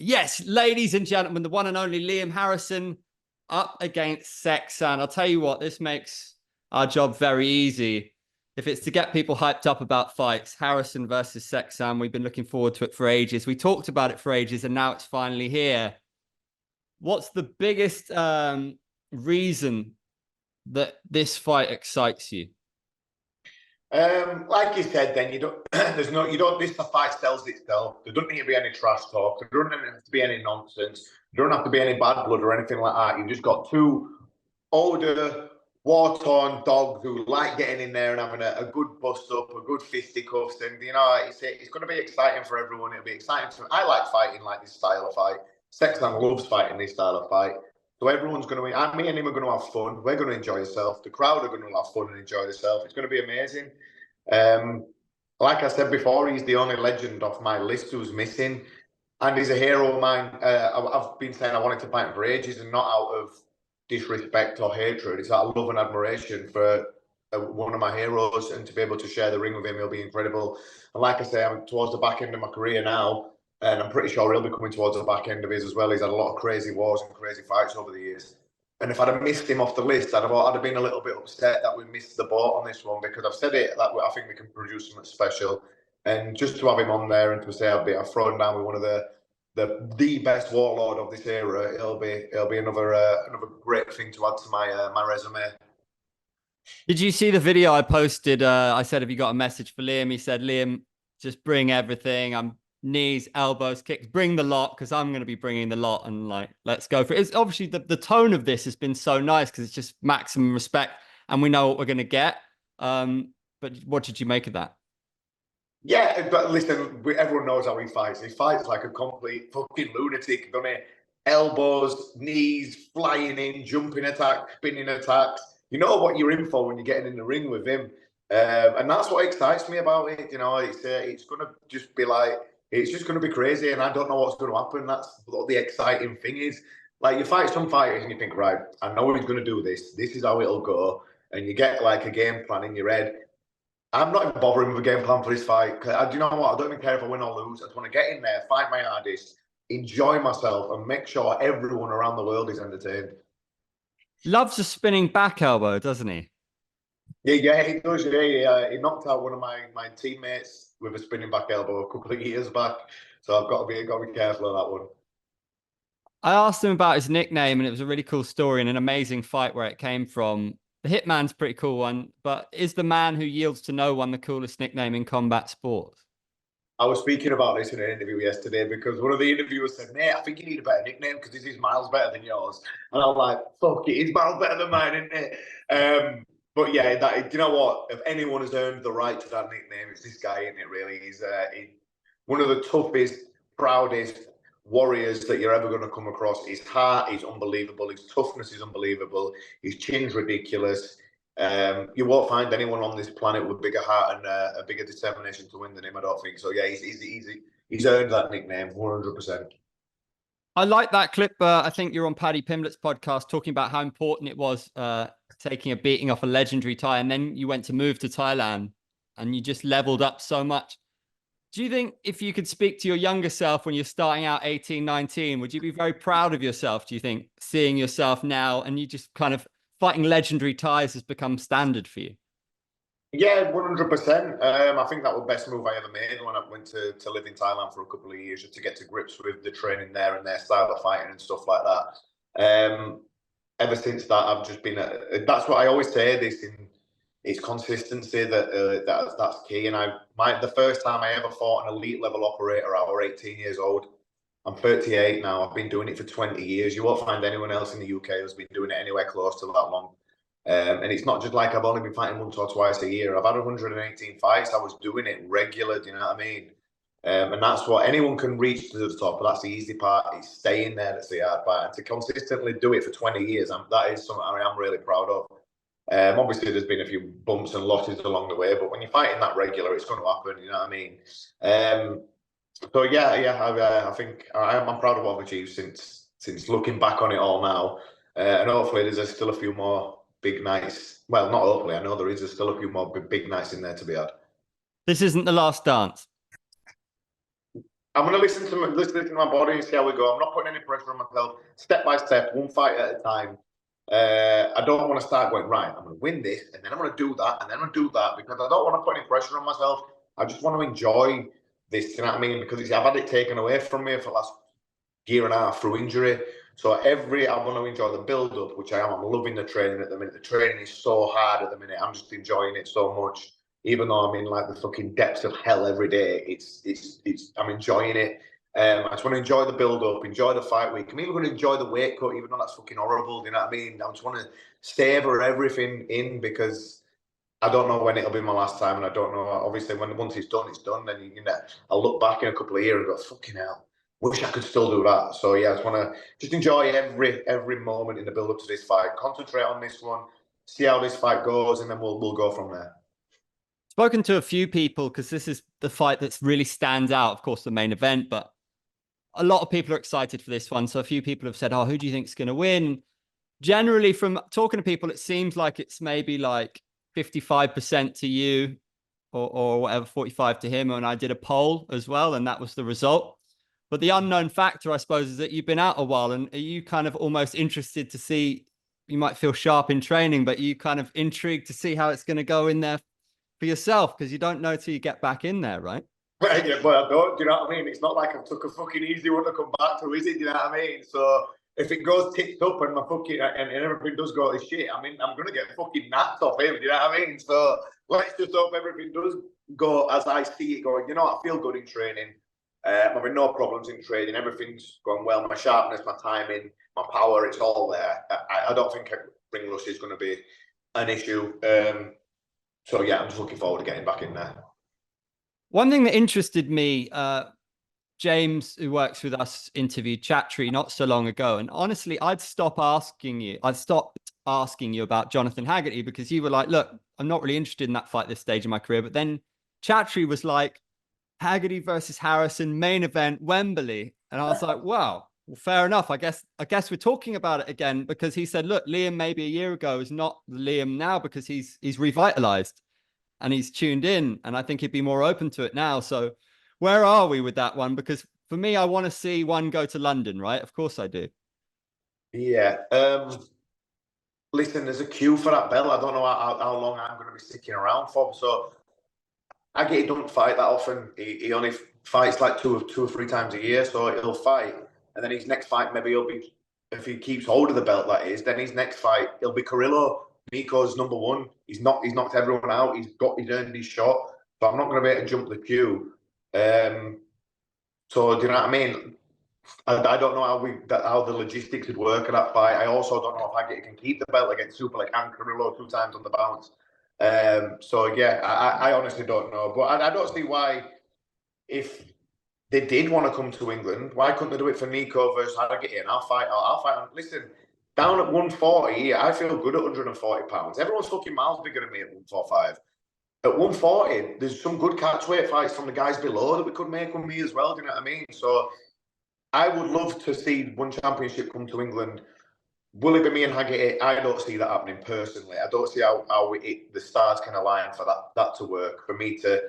Yes, ladies and gentlemen, the one and only Liam Harrison up against Seksan. I'll tell you what, this makes our job very easy. If it's to get people hyped up about fights, Harrison versus Seksan, we've been looking forward to it for ages. We talked about it for ages, and now it's finally here. What's the biggest reason that this fight excites you? Like you said, then you don't. This fight sells itself. There doesn't need to be any trash talk. There doesn't have to be any nonsense. There don't have to be any bad blood or anything like that. You've just got two older, war-torn dogs who like getting in there and having a good bust up, a good fisticuffs, and it's going to be exciting for everyone. It'll be exciting I like fighting like this style of fight. Sexton loves fighting this style of fight. So everyone's going to, me and him are going to have fun. We're going to enjoy ourselves. The crowd are going to have fun and enjoy themselves. It's going to be amazing. Like I said before, he's the only legend off my list who's missing. And he's a hero of mine. I've been saying I wanted to fight him for ages, and not out of disrespect or hatred. It's out of love and admiration for one of my heroes, and to be able to share the ring with him, he'll be incredible. And like I say, I'm towards the back end of my career now. And I'm pretty sure he'll be coming towards the back end of his as well. He's had a lot of crazy wars and crazy fights over the years. And if I'd have missed him off the list, I'd have been a little bit upset that we missed the boat on this one, because I've said it that I think we can produce something special. And just to have him on there and to say I've thrown down with one of the best warlord of this era, it'll be another great thing to add to my resume. Did you see the video I posted? I said, have you got a message for Liam? He said, Liam, just bring everything. I'm knees, elbows, kicks, bring the lot, because I'm going to be bringing the lot, and like, let's go for it. It's obviously the tone of this has been so nice because it's just maximum respect and we know what we're going to get. But what did you make of that? Yeah, but listen, everyone knows how he fights. He fights like a complete fucking lunatic, doesn't he? Elbows, knees, flying in, jumping attacks, spinning attacks. You know what you're in for when you're getting in the ring with him. And that's what excites me about it. It's going to just be like, it's just going to be crazy, and I don't know what's going to happen. That's what the exciting thing is. Like, you fight some fighters and you think, right, I know he's going to do this. This is how it'll go. And you get like a game plan in your head. I'm not even bothering with a game plan for this fight. Do you know what? I don't even care if I win or lose. I just want to get in there, fight my hardest, enjoy myself, and make sure everyone around the world is entertained. Loves a spinning back elbow, doesn't he? Yeah, he does. Yeah, he knocked out one of my teammates with a spinning back elbow a couple of years back. So I've got to be careful of that one. I asked him about his nickname, and it was a really cool story and an amazing fight where it came from. The Hitman's a pretty cool one, but is the man who yields to no one the coolest nickname in combat sports? I was speaking about this in an interview yesterday, because one of the interviewers said, mate, I think you need a better nickname because this is miles better than yours. And I'm like, fuck, it is miles better than mine, isn't it? But yeah, do you know what? If anyone has earned the right to that nickname, it's this guy, isn't it, really? He's one of the toughest, proudest warriors that you're ever going to come across. His heart is unbelievable. His toughness is unbelievable. His chin's ridiculous. You won't find anyone on this planet with bigger heart and a bigger determination to win than him, I don't think. So yeah, he's earned that nickname 100%. I like that clip. I think you're on Paddy Pimblett's podcast talking about how important it was taking a beating off a legendary Thai, and then you went to move to Thailand and you just leveled up so much. Do you think if you could speak to your younger self when you're starting out 18, 19, would you be very proud of yourself, do you think, seeing yourself now and you just kind of fighting legendary Thais has become standard for you? Yeah, 100%. I think that was the best move I ever made when I went to live in Thailand for a couple of years, just to get to grips with the training there and their style of fighting and stuff like that. Ever since that, I've just been. That's what I always say. It's consistency that's key. And the first time I ever fought an elite level operator, I was 18 years old. I'm 38 now. I've been doing it for 20 years. You won't find anyone else in the UK who's been doing it anywhere close to that long. And it's not just like I've only been fighting once or twice a year. I've had 118 fights. I was doing it regular. Do you know what I mean? And that's what anyone can reach to the top. But that's the easy part. It's staying there. That's the hard part. And to consistently do it for 20 years, that is something I am really proud of. Obviously, there's been a few bumps and losses along the way, but when you're fighting that regular, it's going to happen. You know what I mean? So yeah, I think I'm proud of what I've achieved since looking back on it all now, and hopefully there's still a few more big nights. Well, not hopefully, I know there is still a few more big nights in there to be had. This isn't the last dance. I'm going to listen to my body and see how we go. I'm not putting any pressure on myself. Step by step, one fight at a time. I don't want to start going, right, I'm going to win this, and then I'm going to do that, and then I'm going to do that, because I don't want to put any pressure on myself. I just want to enjoy this, you know what I mean? Because I've had it taken away from me for the last year and a half through injury. So I want to enjoy the build-up, which I am. I'm loving the training at the minute. The training is so hard at the minute. I'm just enjoying it so much. Even though I'm in like the fucking depths of hell every day, I'm enjoying it. I just want to enjoy the build-up, enjoy the fight week. I'm even going to enjoy the weight cut, even though that's fucking horrible. You know what I mean? I just want to savor everything in, because I don't know when it'll be my last time, and I don't know. Obviously, once it's done, it's done. Then I'll look back in a couple of years and go, fucking hell, wish I could still do that. So yeah, I just want to enjoy every moment in the build-up to this fight. Concentrate on this one, see how this fight goes, and then we'll go from there. Spoken to a few people, because this is the fight that really stands out, of course, the main event, but a lot of people are excited for this one. So a few people have said, oh, who do you think is going to win? Generally, from talking to people, it seems like it's maybe like 55% to you, or whatever, 45 to him. And I did a poll as well, and that was the result. But the unknown factor, I suppose, is that you've been out a while, and are you kind of almost interested to see, you might feel sharp in training, but you kind of intrigued to see how it's going to go in there for yourself, because you don't know till you get back in there, right? Yeah, but I don't. Do you know what I mean? It's not like I took a fucking easy one to come back to, is it? Do you know what I mean? So if it goes tipped up and my fucking and everything does go to shit, I mean, I'm gonna get fucking napped off him. Do you know what I mean? So let's just hope everything does go as I see it going. You know, I feel good in training. I'm having no problems in training. Everything's going well. My sharpness, my timing, my power, it's all there. I don't think ring rust is going to be an issue. So yeah, I'm just looking forward to getting back in there. One thing that interested me, James, who works with us, interviewed Chattree not so long ago. And honestly, I'd stopped asking you about Jonathan Haggerty, because you were like, look, I'm not really interested in that fight at this stage of my career. But then Chattree was like, Haggerty versus Harrison, main event, Wembley. And I was like, wow, well, fair enough. I guess we're talking about it again, because he said, look, Liam maybe a year ago is not the Liam now, because he's revitalized and he's tuned in. And I think he'd be more open to it now. So where are we with that one? Because for me, I want to see one go to London, right? Of course I do. Yeah. Listen, there's a queue for that belt. I don't know how long I'm going to be sticking around for. So Agate don't fight that often. He only fights like two or three times a year. So he'll fight, and then his next fight, maybe he'll be, if he keeps hold of the belt, that is, then his next fight, he'll be Carrillo. Nico's number one. He's knocked everyone out. He's earned his shot. So I'm not going to be able to jump the queue. So do you know what I mean? I don't know how the logistics would work at that fight. I also don't know if Haggerty can keep the belt against Superlek and Carrillo 2 times on the bounce. So yeah, I honestly don't know, but I don't see why, if they did want to come to England, why couldn't they do it for Nico versus Haggerty? And I'll fight. Listen, down at 140, I feel good at 140 pounds. Everyone's fucking miles bigger than me at 145. At 140, there's some good catchweight fights from the guys below that we could make with me as well. Do you know what I mean? So I would love to see one championship come to England. Will it be me and Haggerty? I don't see that happening personally. I don't see how the stars can align for that to work. For me to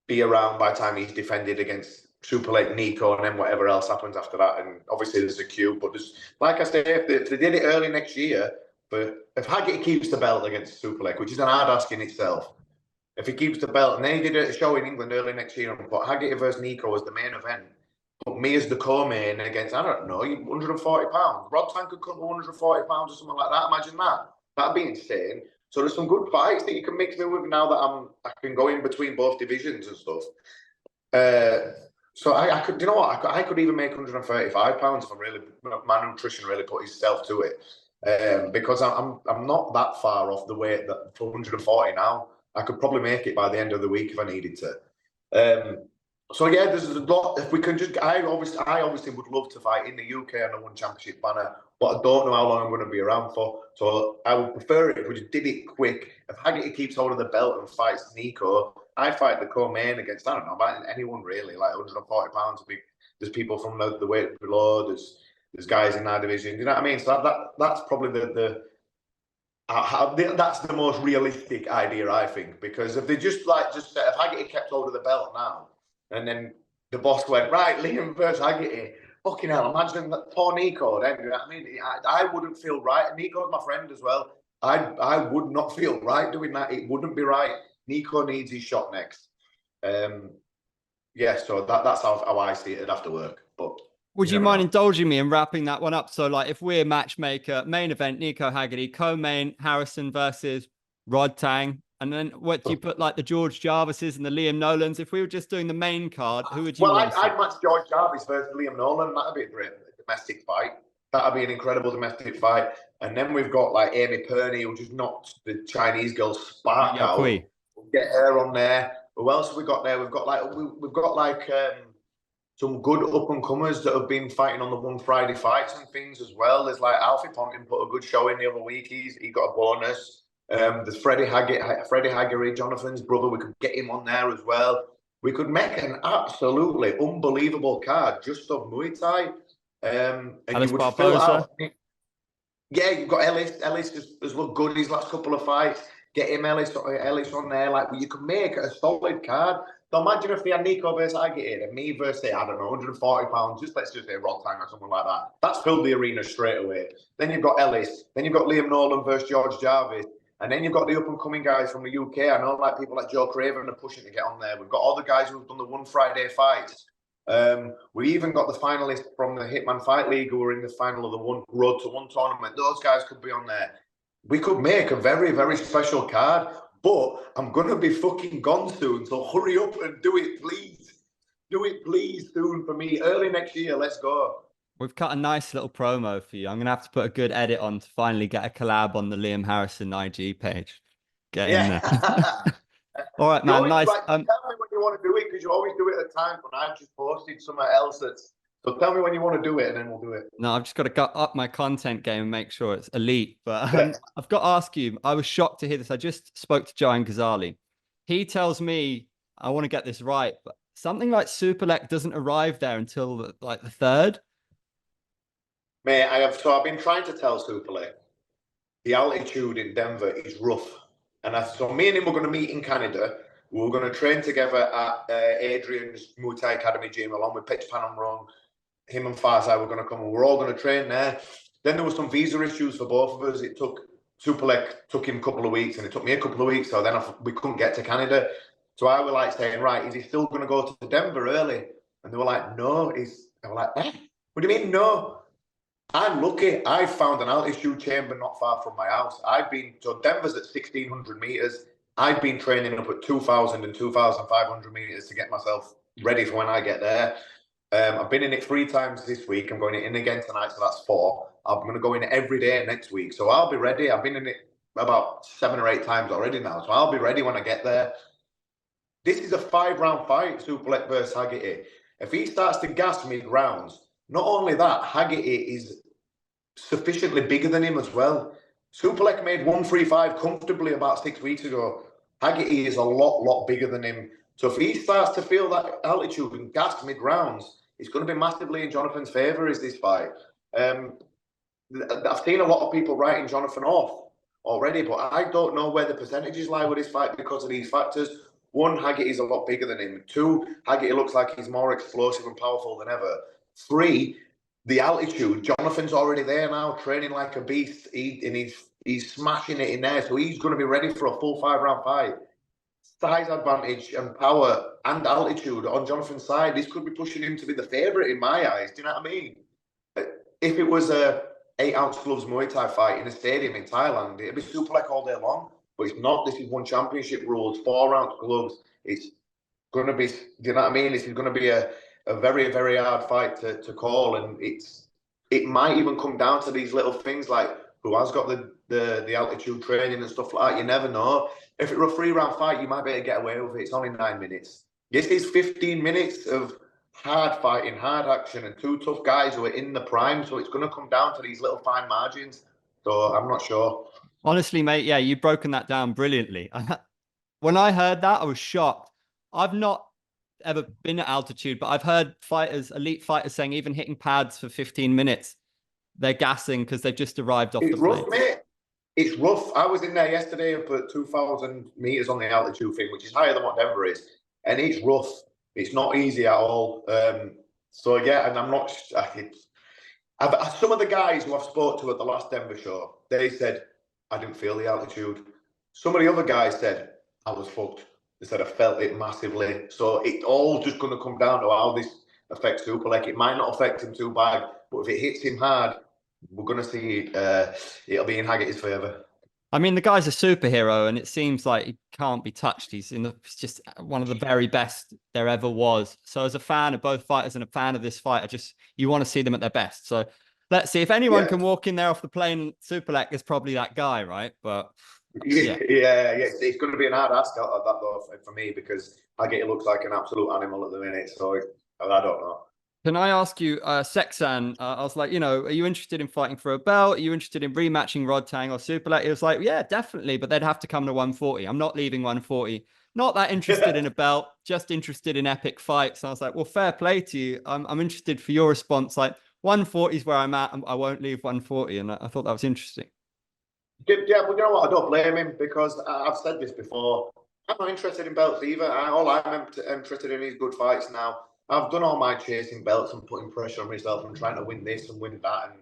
be around by the time he's defended against Superlek, Nico, and then whatever else happens after that. And obviously there's a queue, but there's, like I say, if they did it early next year, but if Haggerty keeps the belt against Superlek, which is an hard ask in itself, if he keeps the belt, and then he did a show in England early next year and put Haggerty versus Nico as the main event, put me as the co-main against, I don't know, 140 pounds. Rod Tank could come to 140 pounds or something like that. Imagine that. That'd be insane. So there's some good fights that you can mix me with now that I can go in between both divisions and stuff. So I could, you know what? I could even make 135 pounds if my nutrition really put itself to it. Because I'm not that far off the weight that for 140 now. I could probably make it by the end of the week if I needed to. So yeah, there's a lot. If we can just, I obviously would love to fight in the UK on the One Championship banner, but I don't know how long I'm going to be around for. So I would prefer it if we just did it quick. If Haggerty keeps hold of the belt and fights Nico, I fight the co-main against, I don't know, about anyone really, like 140 pounds. There's people from the weight below. There's guys in our division. You know what I mean? So that's probably that's the most realistic idea, I think, because if they just said, if Haggerty kept hold of the belt now, and then the boss went, right, Liam versus Haggerty. Fucking hell, imagine that poor Nico then. You know what I mean? I wouldn't feel right. And Nico's my friend as well. I would not feel right doing that. It wouldn't be right. Nico needs his shot next. Yeah, so that's how I see it. It'd have to work. But Would you mind know. indulging me and wrapping that one up? So, like, if we're matchmaker, main event, Nico Haggerty, co-main, Harrison versus Rod Tang, and then what do you put, like, the George Jarvises and the Liam Nolans? If we were just doing the main card, who would you Well, want to see? I'd match George Jarvis versus Liam Nolan. That'd be a great domestic fight. That'd be an incredible domestic fight. And then we've got like Amy Perney, who just knocked the Chinese girl spark out. We'll get her on there. Who else have we got there? We've got like some good up and comers that have been fighting on the One Friday fights and things as well. There's like Alfie Ponting put a good show in the other week. He got a bonus. There's Freddie Haggerty, Jonathan's brother. We could get him on there as well. We could make an absolutely unbelievable card just of Muay Thai. And Ellis you would Barboza. fill out. Yeah, you've got Ellis. Ellis has looked good his last couple of fights. Get him Ellis on there. Like, you can make a solid card. So imagine if they had Nico versus Haggerty and me versus, say, I don't know, 140 pounds. Let's just say Rod Tang or something like that. That's filled the arena straight away. Then you've got Ellis. Then you've got Liam Nolan versus George Jarvis. And then you've got the up-and-coming guys from the UK. I know, like, people like Joe Craven are pushing to get on there. We've got all the guys who've done the One Friday fights. We even got the finalists from the Hitman Fight League who were in the final of the Road to One tournament. Those guys could be on there. We could make a very, very special card, but I'm going to be fucking gone soon. So hurry up and do it, please. Do it, please, soon for me. Early next year, let's go. We've cut a nice little promo for you. I'm going to have to put a good edit on to finally get a collab on the Liam Harrison IG page. Get in there. All right, man. Nice. Tell me when you want to do it, because you always do it at times when I've just posted somewhere else. So tell me when you want to do it, and then we'll do it. No, I've just got to up my content game and make sure it's elite. But I've got to ask you, I was shocked to hear this. I just spoke to Joanne Ghazali. He tells me, I want to get this right, but something like Superlek doesn't arrive there until like the 3rd. Mate, I've been trying to tell Superlek the altitude in Denver is rough. And so me and him were going to meet in Canada. We were going to train together at Adrian's Muay Thai Academy gym, along with Pitch Panamrong. Him and Farzai were going to come, and we're all going to train there. Then there were some visa issues for both of us. Superlek took him a couple of weeks, and it took me a couple of weeks. So then we couldn't get to Canada. So I was like saying, right, is he still going to go to Denver early? And they were like, no. I was like, eh? What do you mean, no? I'm lucky. I found an altitude chamber not far from my house. So Denver's at 1,600 meters. I've been training up at 2,000 and 2,500 meters to get myself ready for when I get there. I've been in it 3 times this week. I'm going in again tonight, so that's 4. I'm going to go in every day next week. So I'll be ready. I've been in it about 7 or 8 times already now. So I'll be ready when I get there. This is a 5-round fight, Superlek versus Haggerty. If he starts to gas mid-rounds, not only that, Haggerty is sufficiently bigger than him as well. Superlek made 135 comfortably about 6 weeks ago. Haggerty is a lot bigger than him. So if he starts to feel that altitude and gas mid-rounds, it's going to be massively in Jonathan's favour, is this fight. I've seen a lot of people writing Jonathan off already, but I don't know where the percentages lie with this fight because of these factors. 1, Haggerty's a lot bigger than him. 2, Haggerty looks like he's more explosive and powerful than ever. 3, the altitude. Jonathan's already there now, training like a beast. He's smashing it in there, so he's going to be ready for a full 5-round fight. Size advantage and power and altitude on Jonathan's side. This could be pushing him to be the favourite in my eyes. Do you know what I mean? If it was a 8-ounce gloves Muay Thai fight in a stadium in Thailand, it'd be Superlek all day long. But it's not. This is one championship rules, 4-ounce gloves. It's going to be, do you know what I mean? This is going to be a very, very hard fight to call. And it might even come down to these little things like who has got the altitude training and stuff like that. You never know. If it were a 3-round fight, you might be able to get away with it. It's only 9 minutes. This is 15 minutes of hard fighting, hard action, and 2 tough guys who are in the prime. So it's going to come down to these little fine margins. So I'm not sure. Honestly, mate, yeah, you've broken that down brilliantly. When I heard that, I was shocked. I've not ever been at altitude, but I've heard elite fighters saying even hitting pads for 15 minutes, they're gassing because they've just arrived off the plane. Rough, mate. It's rough. I was in there yesterday up at 2,000 meters on the altitude thing, which is higher than what Denver is. And it's rough. It's not easy at all. So yeah, and I'm not. Some of the guys who I've spoke to at the last Denver show, they said I didn't feel the altitude. Some of the other guys said I was fucked. They said I felt it massively. So it's all just going to come down to how this affects Superlek. It might not affect him too bad, but if it hits him hard, we're going to see it'll be in Haggerty's favour. I mean, the guy's a superhero, and it seems like he can't be touched. He's just one of the very best there ever was. So, as a fan of both fighters and a fan of this fight, you want to see them at their best. So, let's see if anyone can walk in there off the plane. Superlek is probably that guy, right? But yeah, it's going to be an hard ask out of that though for me, because Haggerty looks like an absolute animal at the minute. So I don't know. Can I ask you, Seksan, I was like, are you interested in fighting for a belt? Are you interested in rematching Rodtang or Superlek? It was like, yeah, definitely, but they'd have to come to 140. I'm not leaving 140. Not that interested in a belt, just interested in epic fights. And I was like, well, fair play to you. I'm interested for your response. Like 140 is where I'm at. I won't leave 140. And I thought that was interesting. Yeah, but you know what? I don't blame him, because I've said this before. I'm not interested in belts either. All I'm interested in is good fights now. I've done all my chasing belts and putting pressure on myself and trying to win this and win that, and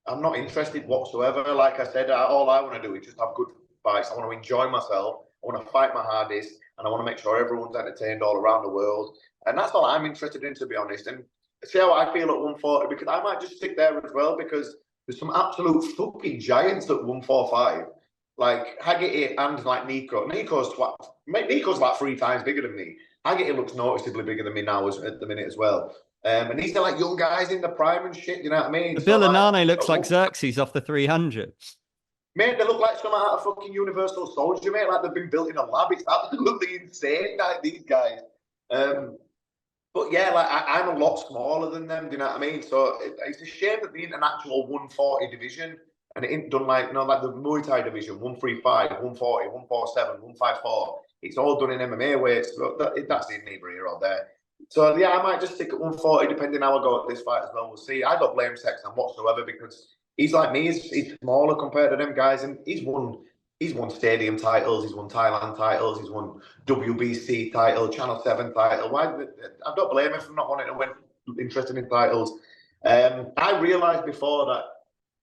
I'm not interested whatsoever. Like I said, all I want to do is just have good fights. I want to enjoy myself. I want to fight my hardest, and I want to make sure everyone's entertained all around the world. And that's all I'm interested in, to be honest. And see how I feel at 140, because I might just stick there as well, because there's some absolute fucking giants at 145. Like Haggerty and like Nico. Nico's like 3 times bigger than me. Haggerty looks noticeably bigger than me now at the minute as well. And these are like young guys in the prime and shit, you know what I mean? Bill Anane looks like Xerxes off the 300. Mate, they look like some out of fucking Universal Soldier, mate. Like they've been built in a lab. It's absolutely insane, like these guys. But yeah, like I'm a lot smaller than them, do you know what I mean? So it's a shame that the international 140 division, and it ain't done like the Muay Thai division, 135, 140, 147, 154. It's all done in MMA weights. That's neither here or there. So yeah, I might just stick at 140 depending how I go at this fight as well. We'll see. I don't blame Seksan whatsoever, because he's like me. He's smaller compared to them guys, and he's won stadium titles. He's won Thailand titles. He's won WBC title, Channel 7 title. I don't blame him for not wanting to win, interested in titles. I realised before that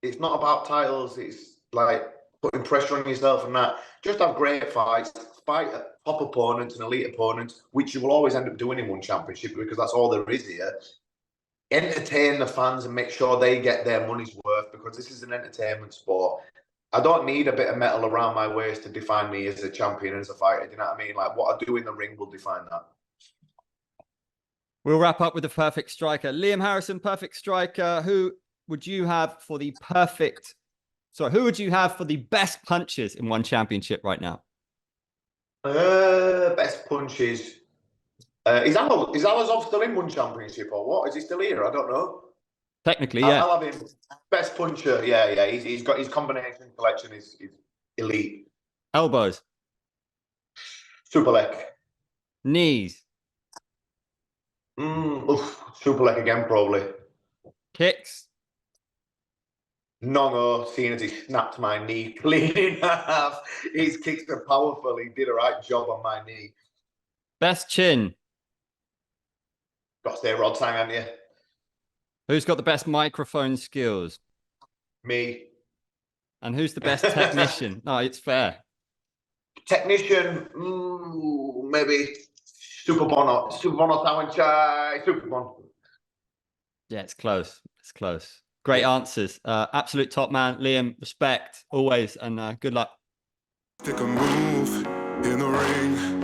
it's not about titles. It's like putting pressure on yourself and that. Just have great fights, fight top opponents and elite opponents, which you will always end up doing in one championship, because that's all there is here. Entertain the fans and make sure they get their money's worth, because this is an entertainment sport. I don't need a bit of metal around my waist to define me as a champion and as a fighter. Do you know what I mean? Like what I do in the ring will define that. We'll wrap up with the perfect striker. Liam Harrison, perfect striker. Who would you have for the best punches in one championship right now? Best punches. Is Alazov still in one championship or what? Is he still here? I don't know. Technically, yeah. I'll have him. Best puncher. Yeah. He's got his combination collection is elite. Elbows. Superlek. Knees. Superlek again, probably. Kicks. No, seeing as he snapped my knee clean in half. His kicks are powerful. He did a right job on my knee. Best chin. Got to say Rodtang, haven't you? Who's got the best microphone skills? Me. And who's the best technician? No, it's fair. Technician, maybe Superbon or Tawanchai. Superbon. Yeah, it's close. It's close. Great answers. Absolute top man. Liam, respect always, and good luck. Take a move in the ring.